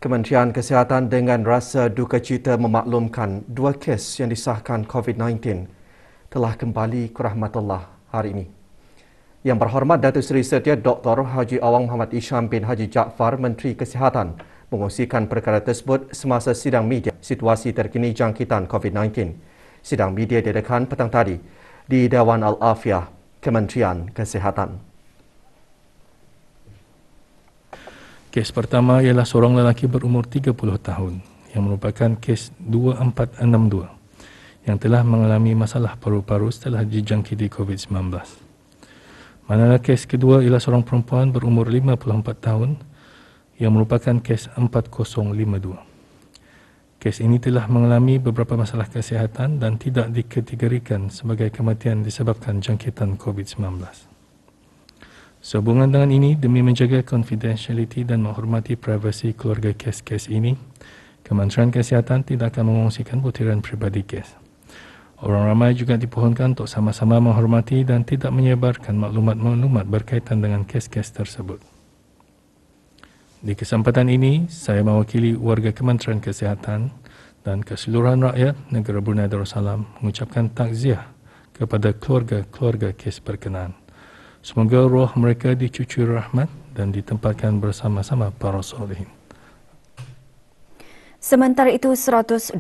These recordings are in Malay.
Kementerian Kesihatan dengan rasa duka cita memaklumkan 2 kes yang disahkan COVID-19 telah kembali ke rahmat Allah hari ini. Yang berhormat Datuk Seri Setia Dr. Haji Awang Muhammad Isham bin Haji Jaafar, Menteri Kesihatan, mengongsikan perkara tersebut semasa sidang media situasi terkini jangkitan COVID-19. Sidang media diadakan petang tadi di Dewan Al-Afiah Kementerian Kesihatan. Kes pertama ialah seorang lelaki berumur 30 tahun yang merupakan kes 2462 yang telah mengalami masalah paru-paru setelah dijangkiti COVID-19. Manakala kes kedua ialah seorang perempuan berumur 54 tahun yang merupakan kes 4052. Kes ini telah mengalami beberapa masalah kesihatan dan tidak dikategorikan sebagai kematian disebabkan jangkitan COVID-19. Sehubungan dengan ini, demi menjaga confidentiality dan menghormati privasi keluarga kes-kes ini, Kementerian Kesihatan tidak akan mengongsikan butiran peribadi kes. Orang ramai juga dipohonkan untuk sama-sama menghormati dan tidak menyebarkan maklumat-maklumat berkaitan dengan kes-kes tersebut. Di kesempatan ini, saya mewakili warga Kementerian Kesihatan dan keseluruhan rakyat negara Brunei Darussalam mengucapkan takziah kepada keluarga-keluarga kes berkenaan. Semoga roh mereka dicucuri rahmat dan ditempatkan bersama-sama para solehin. Sementara itu, 128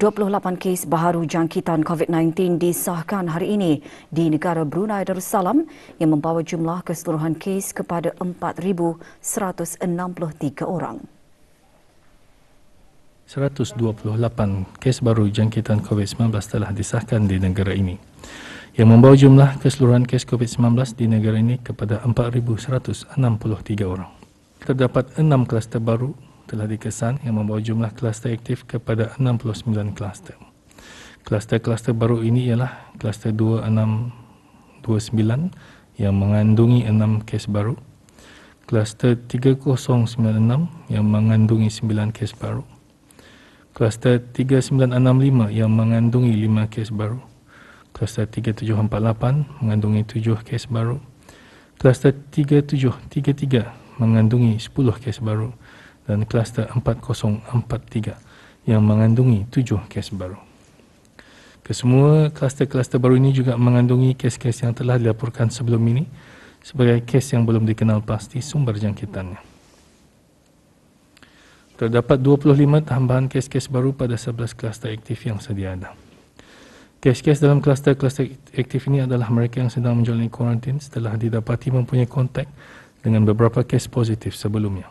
kes baharu jangkitan COVID-19 disahkan hari ini di negara Brunei Darussalam yang membawa jumlah keseluruhan kes kepada 4,163 orang. 128 kes baru jangkitan COVID-19 telah disahkan di negara ini, yang membawa jumlah keseluruhan kes COVID-19 di negara ini kepada 4,163 orang. Terdapat 6 kluster baru telah dikesan yang membawa jumlah kluster aktif kepada 69 kluster. Kluster-kluster baru ini ialah kluster 2629 yang mengandungi 6 kes baru, kluster 3096 yang mengandungi 9 kes baru, kluster 3965 yang mengandungi 5 kes baru, kluster 3748 mengandungi 7 kes baru, kluster 3733 mengandungi 10 kes baru dan kluster 4043 yang mengandungi 7 kes baru. Kesemua kluster-kluster baru ini juga mengandungi kes-kes yang telah dilaporkan sebelum ini sebagai kes yang belum dikenal pasti sumber jangkitannya. Terdapat 25 tambahan kes-kes baru pada 11 kluster aktif yang sedia ada. Kes-kes dalam kluster-kluster aktif ini adalah mereka yang sedang menjalani kuarantin setelah didapati mempunyai kontak dengan beberapa kes positif sebelumnya.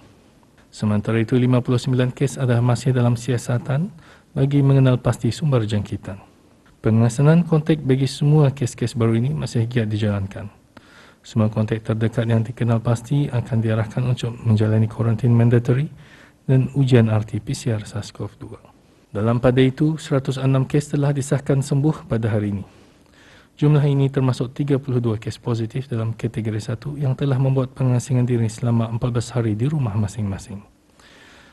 Sementara itu, 59 kes adalah masih dalam siasatan bagi mengenal pasti sumber jangkitan. Pengesanan kontak bagi semua kes-kes baru ini masih giat dijalankan. Semua kontak terdekat yang dikenal pasti akan diarahkan untuk menjalani kuarantin mandatory dan ujian RT-PCR SARS-CoV-2. Dalam pada itu, 106 kes telah disahkan sembuh pada hari ini. Jumlah ini termasuk 32 kes positif dalam kategori 1 yang telah membuat pengasingan diri selama 14 hari di rumah masing-masing.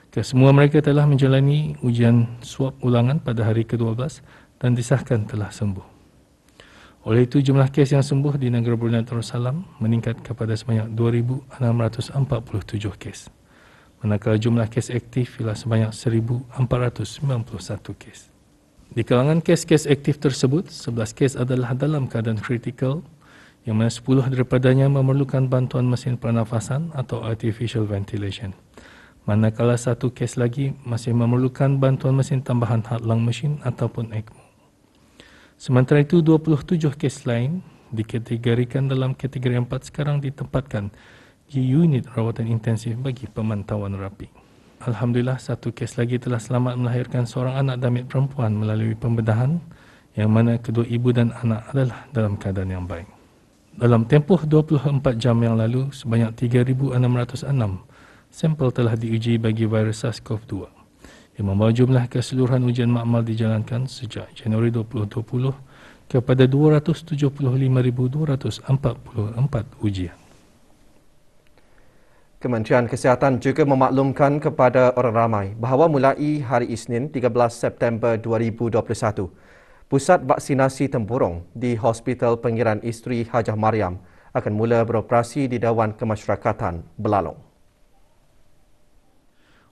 Kesemua mereka telah menjalani ujian swab ulangan pada hari ke-12 dan disahkan telah sembuh. Oleh itu, jumlah kes yang sembuh di negara Brunei Darussalam meningkat kepada sebanyak 2,647 kes. Manakala jumlah kes aktif ialah sebanyak 1,491 kes. Di kalangan kes-kes aktif tersebut, 11 kes adalah dalam keadaan kritikal, yang mana 10 daripadanya memerlukan bantuan mesin pernafasan atau artificial ventilation. Manakala 1 kes lagi masih memerlukan bantuan mesin tambahan heart lung machine ataupun ECMO. Sementara itu, 27 kes lain dikategorikan dalam kategori 4 sekarang ditempatkan di unit rawatan intensif bagi pemantauan rapi. Alhamdulillah, 1 kes lagi telah selamat melahirkan seorang anak damit perempuan melalui pembedahan yang mana kedua ibu dan anak adalah dalam keadaan yang baik. Dalam tempoh 24 jam yang lalu, sebanyak 3,606 sampel telah diuji bagi virus SARS-CoV-2 yang membawa jumlah keseluruhan ujian makmal dijalankan sejak Januari 2020 kepada 275,244 ujian. Kementerian Kesihatan juga memaklumkan kepada orang ramai bahawa mulai hari Isnin 13 September 2021, pusat vaksinasi tempurung di Hospital Pengiran Isteri Hajah Mariam akan mula beroperasi di Dewan Kemasyarakatan Belalong.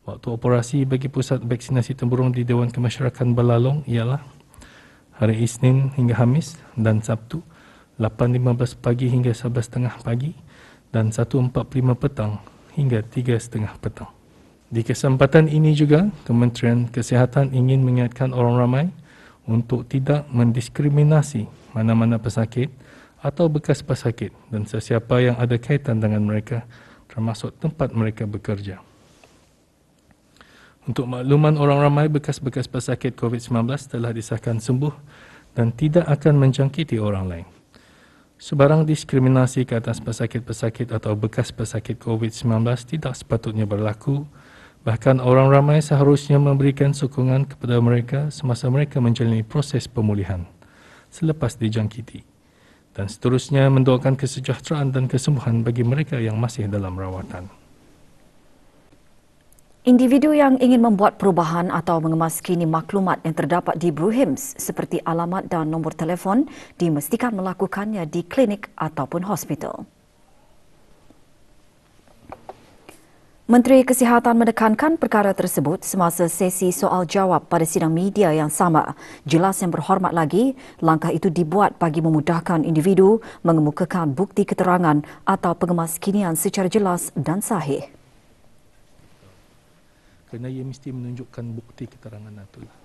Waktu operasi bagi pusat vaksinasi tempurung di Dewan Kemasyarakatan Balalong ialah hari Isnin hingga Khamis dan Sabtu 8.15 pagi hingga 11.30 pagi dan 1.45 petang hingga 3.30 petang. Di kesempatan ini juga, Kementerian Kesihatan ingin mengingatkan orang ramai untuk tidak mendiskriminasi mana-mana pesakit atau bekas pesakit dan sesiapa yang ada kaitan dengan mereka, termasuk tempat mereka bekerja. Untuk makluman orang ramai, bekas-bekas pesakit COVID-19 telah disahkan sembuh dan tidak akan menjangkiti orang lain. Sebarang diskriminasi ke atas pesakit-pesakit atau bekas pesakit COVID-19 tidak sepatutnya berlaku. Bahkan orang ramai seharusnya memberikan sokongan kepada mereka semasa mereka menjalani proses pemulihan selepas dijangkiti. Dan seterusnya mendoakan kesejahteraan dan kesembuhan bagi mereka yang masih dalam rawatan. Individu yang ingin membuat perubahan atau mengemaskini maklumat yang terdapat di Bruhims seperti alamat dan nombor telefon dimestikan melakukannya di klinik ataupun hospital. Menteri Kesihatan menekankan perkara tersebut semasa sesi soal jawab pada sidang media yang sama. Jelas Yang Berhormat lagi, langkah itu dibuat bagi memudahkan individu mengemukakan bukti keterangan atau pengemaskinian secara jelas dan sahih. Kerana ia mesti menunjukkan bukti keterangan itulah.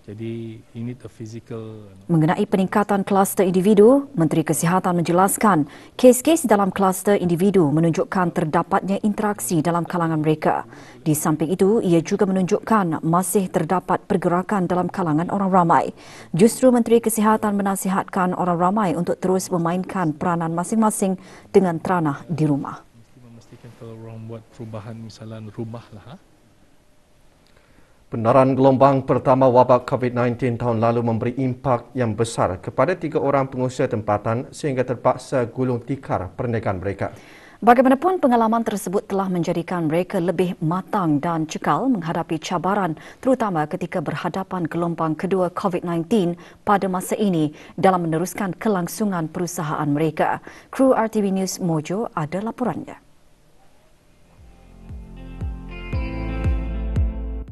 Jadi ini a physical. Mengenai peningkatan kluster individu, Menteri Kesihatan menjelaskan kes-kes dalam kluster individu menunjukkan terdapatnya interaksi dalam kalangan mereka. Di samping itu, ia juga menunjukkan masih terdapat pergerakan dalam kalangan orang ramai. Justru Menteri Kesihatan menasihatkan orang ramai untuk terus memainkan peranan masing-masing dengan teranah di rumah. Mesti memastikan kalau orang buat perubahan misalnya rumah lah. Penularan gelombang pertama wabak COVID-19 tahun lalu memberi impak yang besar kepada 3 orang pengusaha tempatan sehingga terpaksa gulung tikar perniagaan mereka. Bagaimanapun, pengalaman tersebut telah menjadikan mereka lebih matang dan cekal menghadapi cabaran terutama ketika berhadapan gelombang kedua COVID-19 pada masa ini dalam meneruskan kelangsungan perusahaan mereka. Kru RTV News Mojo ada laporannya.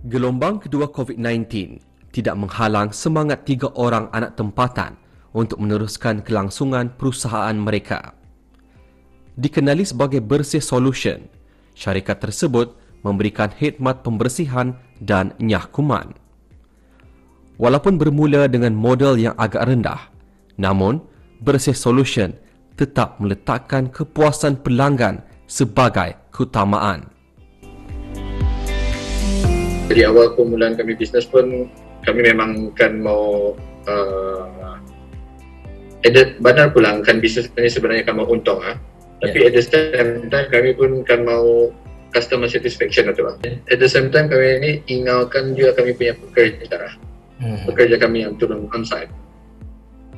Gelombang kedua COVID-19 tidak menghalang semangat 3 orang anak tempatan untuk meneruskan kelangsungan perusahaan mereka. Dikenali sebagai Bersih Solution, syarikat tersebut memberikan khidmat pembersihan dan nyah kuman. Walaupun bermula dengan modal yang agak rendah, namun Bersih Solution tetap meletakkan kepuasan pelanggan sebagai keutamaan. Dari awal permulaan kami bisnes pun, kami memang kan mau benar pulang kan bisnes ini sebenarnya kan mau untung tapi at the same time kami pun kan mau customer satisfaction atau at the same time kami ini ingatkan juga kami punya pekerja kami yang turun on site.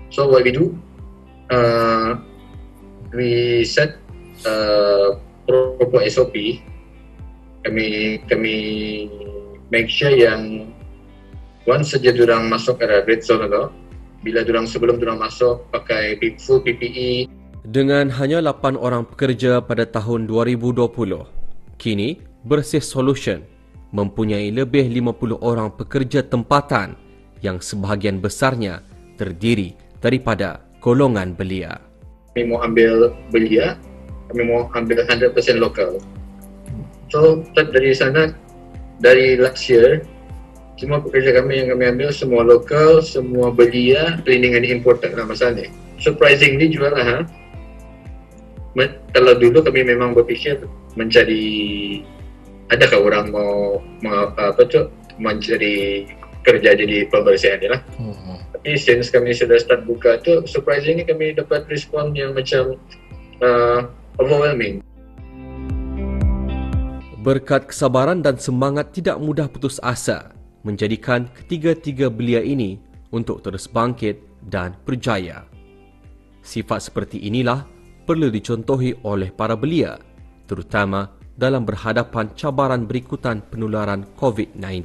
So what we do, we set proper SOP. Kami make sure yang once saja durang masuk ke red zone atau bila sebelum durang masuk pakai full PPE. Dengan hanya 8 orang pekerja pada tahun 2020, kini Bersih Solution mempunyai lebih 50 orang pekerja tempatan yang sebahagian besarnya terdiri daripada golongan belia. Kami mau ambil belia, kami mau ambil 100% lokal. So dari sana, dari last year, semua pekerja kami yang kami ambil semua lokal, semua belia, cleaning and imported lah masalahnya. Surprisingly juga lah. Kalau dulu kami memang berfikir mencari, adakah orang mau mencari kerja jadi pembersihan ni lah. Tapi since kami sudah start buka tu, surprisingly kami dapat respon yang macam overwhelming. Berkat kesabaran dan semangat tidak mudah putus asa menjadikan ketiga-tiga belia ini untuk terus bangkit dan berjaya. Sifat seperti inilah perlu dicontohi oleh para belia, terutama dalam berhadapan cabaran berikutan penularan COVID-19.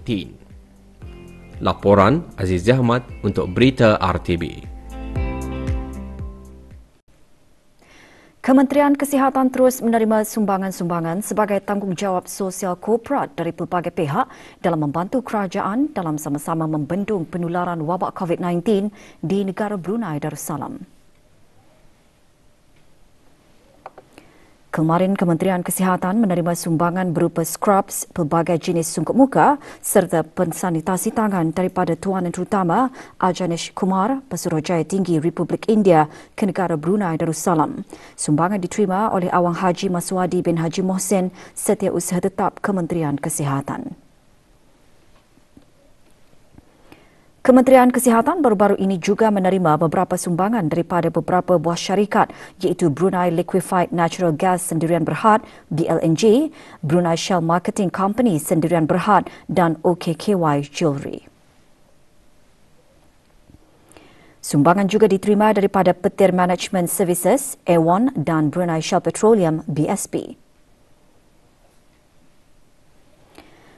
Laporan Aziz Ahmad untuk Berita RTB. Kementerian Kesihatan terus menerima sumbangan-sumbangan sebagai tanggungjawab sosial korporat dari pelbagai pihak dalam membantu kerajaan dalam sama-sama membendung penularan wabak COVID-19 di negara Brunei Darussalam. Kemarin, Kementerian Kesihatan menerima sumbangan berupa scrubs, pelbagai jenis sungkup muka serta pensanitasi tangan daripada Tuan Yang Terutama Ajanish Kumar, Pesuruhjaya Tinggi Republik India ke negara Brunei Darussalam. Sumbangan diterima oleh Awang Haji Maswadi bin Haji Mohsin, Setiausaha Tetap Kementerian Kesihatan. Kementerian Kesihatan baru-baru ini juga menerima beberapa sumbangan daripada beberapa buah syarikat iaitu Brunei Liquefied Natural Gas Sendirian Berhad BLNG, Brunei Shell Marketing Company Sendirian Berhad dan OKKY Jewellery. Sumbangan juga diterima daripada Petir Management Services, A1 dan Brunei Shell Petroleum BSP.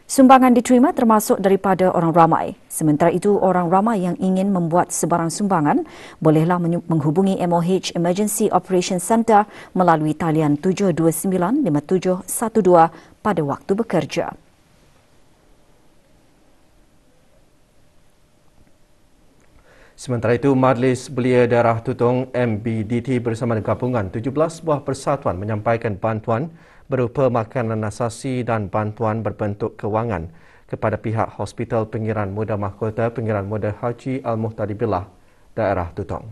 Sumbangan diterima termasuk daripada orang ramai. Sementara itu, orang ramai yang ingin membuat sebarang sumbangan bolehlah menghubungi MOH Emergency Operation Centre melalui talian 729-5712 pada waktu bekerja. Sementara itu, Majlis Belia Daerah Tutong MBDT bersama dengan gabungan 17 buah persatuan menyampaikan bantuan berupa makanan asasi dan bantuan berbentuk kewangan kepada pihak Hospital Pengiran Muda Mahkota Pengiran Muda Haji Al-Muhtadi Billah, Daerah Tutong.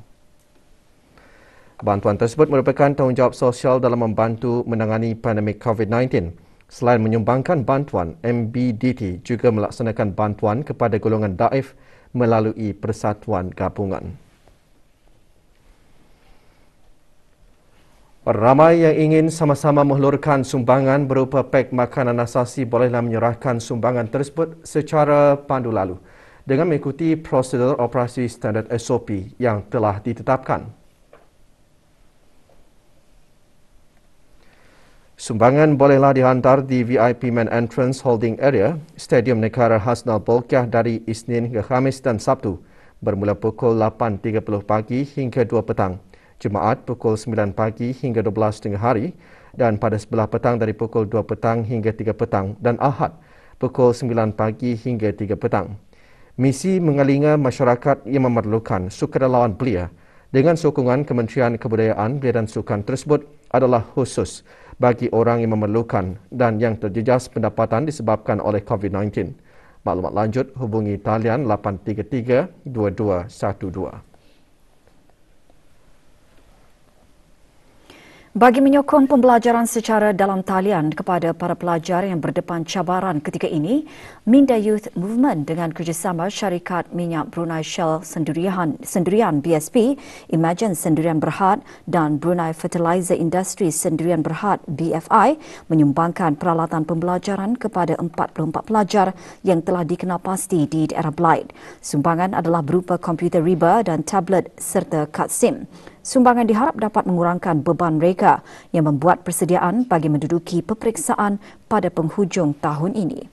Bantuan tersebut merupakan tanggungjawab sosial dalam membantu menangani pandemik COVID-19. Selain menyumbangkan bantuan, MBDT juga melaksanakan bantuan kepada golongan daif melalui persatuan gabungan. Ramai yang ingin sama-sama menghulurkan sumbangan berupa pek makanan asasi bolehlah menyerahkan sumbangan tersebut secara pandu lalu dengan mengikuti prosedur operasi standard SOP yang telah ditetapkan. Sumbangan bolehlah dihantar di VIP Main Entrance Holding Area, Stadium Negara Hasnal Bolkiah dari Isnin hingga Khamis dan Sabtu bermula pukul 8.30 pagi hingga 2 petang. Jumaat pukul 9 pagi hingga 12 tengah hari dan pada sebelah petang dari pukul 2 petang hingga 3 petang dan Ahad pukul 9 pagi hingga 3 petang. Misi mengelinga masyarakat yang memerlukan sukarelawan belia dengan sokongan Kementerian Kebudayaan, Belia dan Sukan tersebut adalah khusus bagi orang yang memerlukan dan yang terjejas pendapatan disebabkan oleh COVID-19. Maklumat lanjut hubungi talian 833 2212. Bagi menyokong pembelajaran secara dalam talian kepada para pelajar yang berdepan cabaran ketika ini, Minda Youth Movement dengan kerjasama syarikat minyak Brunei Shell Sendirian BSP, Imagine Sendirian Berhad dan Brunei Fertilizer Industry Sendirian Berhad BFI menyumbangkan peralatan pembelajaran kepada 44 pelajar yang telah dikenal pasti di daerah Belait. Sumbangan adalah berupa komputer riba dan tablet serta kad SIM. Sumbangan diharap dapat mengurangkan beban mereka yang membuat persediaan bagi menduduki peperiksaan pada penghujung tahun ini.